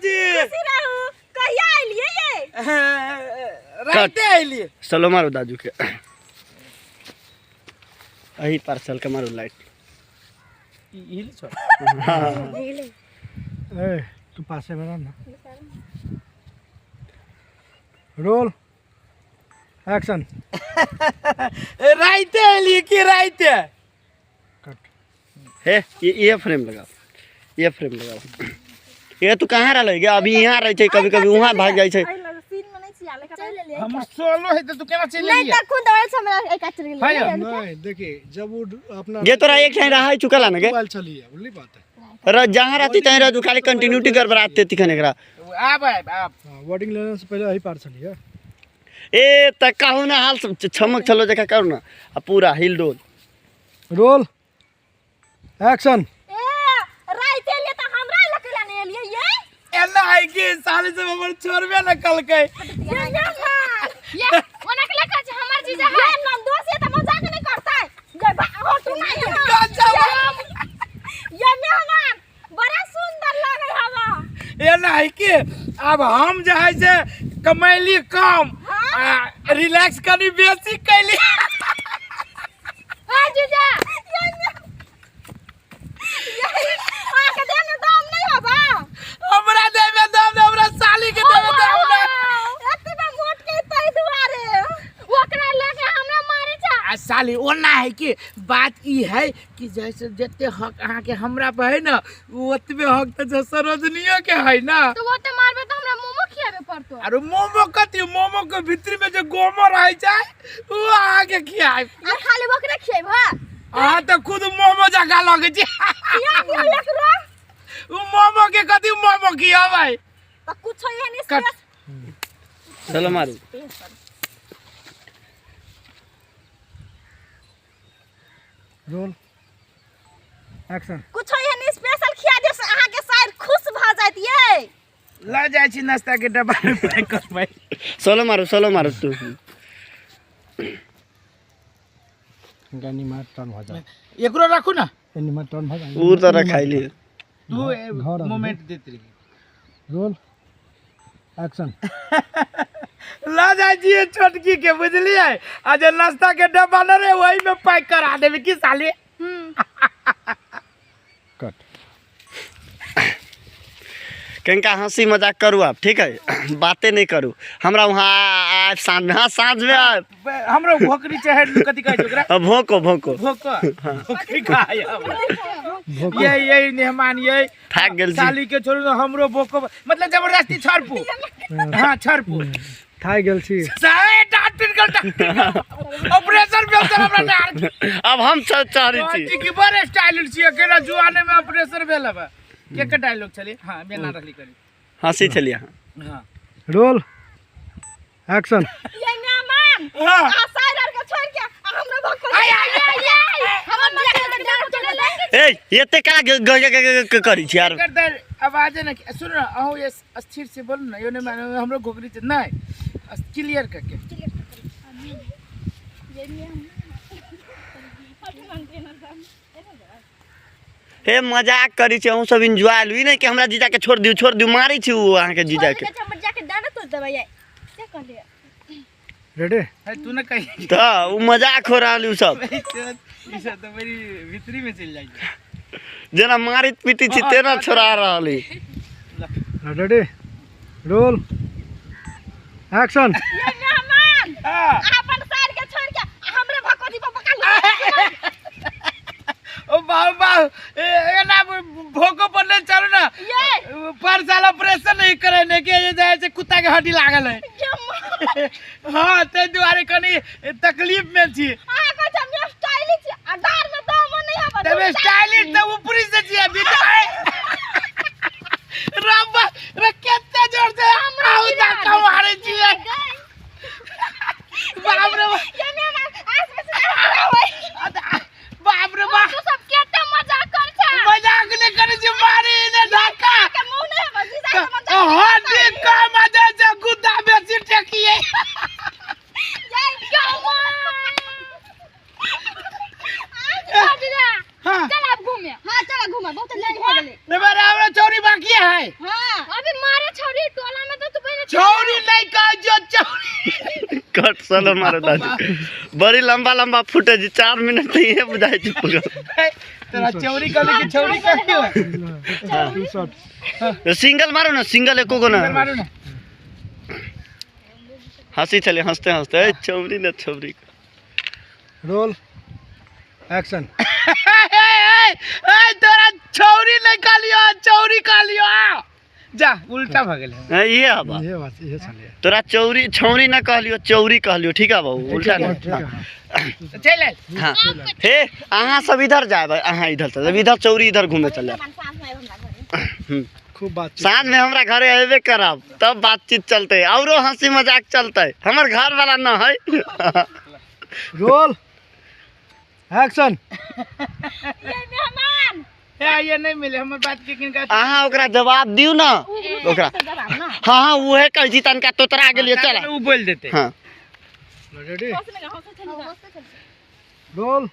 जी खुशी रहू। कहिया आइलिए ये? राते आइलिए। चलो मारो दादू के अही पार्सल के मारो लाइट। हिल छोड़। ए तू पासे में रह ना। Roll action. राते आइलिए कि राते? कट। हे ये फ्रेम लगाओ, ये फ्रेम लगाओ। ये तू कहाँ रह गया? अभी यहाँ रहे थे, कभी कभी वहाँ भाग जाए थे। सीन में नहीं चियाले का चल ले। हम सोलो है तो तू केना चल नहीं लिया? त खुद दवाई से हमरा एक आचर ले। नहीं देखिए जब वो अपना ये तोरा एक ठाई रहा है चुकला ना के मोबाइल चली है बोली बात है। जहाँ रहती तहीं रह, तू खाली कंटिन्यूटी गड़बड़ाते तिखने करा। आप वर्डिंग लेने से पहले यही पार्सल है। ए त कहू ना हाल छमक चलो जका करू ना पूरा हिल डोल। Roll action. ए राइते ले त हमरा लकला नहीं लिए ये। एला है कि साले से हमर छोरबे न कल के। ये ओना के लका छ हमर जीजा है नंदो से त मजाक नहीं करता है। ये हो तू नहीं है। ये मेहमान बड़ा सुंदर लगे हवा। एला है कि अब हम जे है से कमैली कम रिलैक्स करी बेसी कैली। हां जीजा आके देने दाम नहीं होबा। हमरा देबे दाम न, हमरा साली के देबे दाम न। एतबे मोट के तई दुआरे ओकरा लगे हमरा मारे छ। आ साली ओना है कि बात ई है कि जैसे जते हक अहाँ के हमरा पे है ना ओतबे हक त सरोजनियो के है ना। तो वो तो मारबे तो हमरा मोमो खियाबे पड़तो। अरे मोमो कथी मोमो के भीतर में जो गोमो रह जाए वो आगे खियाए। आ खाली बकरे खियाब हां। आ तो खुद मोमो जका लगे छी। किया दियो एकरा? वो मोमो के कथी मोमो खियाबै? तो कुछ ये नहीं कट। चलो मारू। Roll action. कुछ ये नहीं स्पेशल खिया दे से अहाँ के शायद खुश भ जात ये। ला जाय छी नाश्ता के डब्बा में पैक करबै। चलो मारू तू। गानी मार टर्न हो जा। एकरो रखू ना। एनी मार टर्न हो जा। ऊ तो रखाई लिए। तू मोमेंट देत रही। Roll action. ला जाय छी छोटकी के बुझलिए। आ जे नाश्ता के डब्बा न रे वही में पैक करा देबे की साली। कट। कहीं हंसी मजाक करू आप, ठीक है? बातें नहीं करू। हमरा वहाँ सांझ में हमरो भोकरी चाहे कथी कहै छै ओकरा? भोको भोको भोकरी खाय। ये मेहमान ये थाक गेल छी। साली के छोड़ू ना हमरो भोको मतलब जबरदस्ती छरपू। हां छरपू थाई गेल छी। साए डॉक्टर ऑपरेशन भेल त हमरा डार। अब हम चाहरी छी की बड़ स्टाइल छी अकेला जुआने में ऑपरेशन भेल बा। के डायलॉग चली? हां बेना रहली करी हंसी चलिए। हां रोल एक्शन। ये मेहमान हां आ साइडर के छोड़ के हमरा भक्को आय हमर बिया के डार चले ले। ए ये ते का करी छी यार? कर आवाज ना सुन ना अहो ये स्थिर से बोल ना। योने माने हमरो घोकरी से नहीं क्लियर करके। हे मजाक करी छी हम सब एंजॉय लुई नहीं कि हमरा जीजा के छोड़ दियो मारी छी वो अहाँ के जीजा के। अच्छा मर जाके दाना तो दबाई है क्या कर लिया? रेडी है तू ना कही तो वो मजाक हो रहा उ सब। इस तो मेरी भीतरी में चल जाएगी। जना मारित पीटी छी तेना छोड़ा रहली। Ready roll action. ये मेहमान हां अपन साइड के छोड़ के हमरे भक्को दी पका लो। ओ बाबा ए ना भोको पर ले चलो ना। ये पर साल ऑपरेशन नहीं करे के ये जाए से कुत्ता के हड्डी लागल है। हां ते दुआरे कनी तकलीफ में छी। आ का हम स्टाइलिश अडार में दम नहीं हबा। तबे स्टाइलिश तो ऊपरी से छी बेटा। रब्बा रे केते जोर से आउ जा कमारे छी। बाप रे ये मेहमान आस में से होय। बाप रे बाप तू सब केते मजाक कर छ। मजाक ने करे छी मारी ने धक्का के मुंह नहीं हबा जीजा के मजाक। हड्डी कम आ जाए से गुद्दा बेसी टेकिए। जय कमाल। आज जीजा हां चल आप घूमे। हां चल घूमे बहुत लेट हो गेले। कट सालो मारो दादी बड़ी लंबा लंबा फुटेज 4 मिनट नहीं है बुझाई चुप तेरा चौरी कली की चौरी कली हो टू शॉट सिंगल मारो ना सिंगल एको को ना मारो ना हंसी चले हंसते हंसते चौरी ना छौरी रोल एक्शन तोरा चौरी नहीं कालियो चौरी कालियो जा उल्टा भगल ये आबा ये बात ये चलिए तोरा चौरी छौरी ना कहलियो चौरी कहलियो ठीक है बाबू उल्टा ना चल हाँ हे अहाँ सब इधर जाए भाई अहाँ इधर चल इधर चौरी इधर घूमे चले खूब बात साँझ में हमरा घरे अबे करब तब बातचीत चलते औरो हंसी मजाक चलते हमर घर वाला न है रोल एक्शन ये मेहमान ये नहीं मिले हमर बात के किनका अहाँ ओकरा जवाब दियो ना ओकरा हाँ हाँ उहे कह जी तनका तोतरा गेलिए चल वो बोल देते हाँ रेडी रोल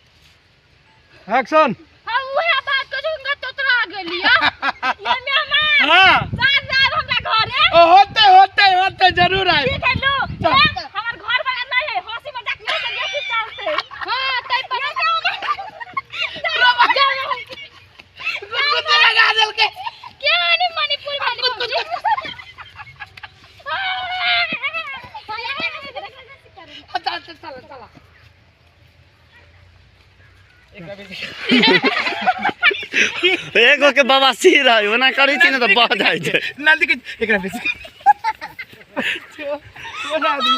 एक्शन हां उहे बात को सुनगा तोतरा गेलिया ये मेहमान हां साथ में हमरा घरे ओ होते जरूर आए ठीक है लो हमर घर वाला नहीं है हंसी मजाक नहीं से बेसी चलते हां तई पर कुत्ते लगा दल के क्या नहीं मणिपुर वाली चल एगो के बाबा सिर है ओना करै छी ना त बह जाइ छै नंदी के एकरा बेसी छोरा आदमी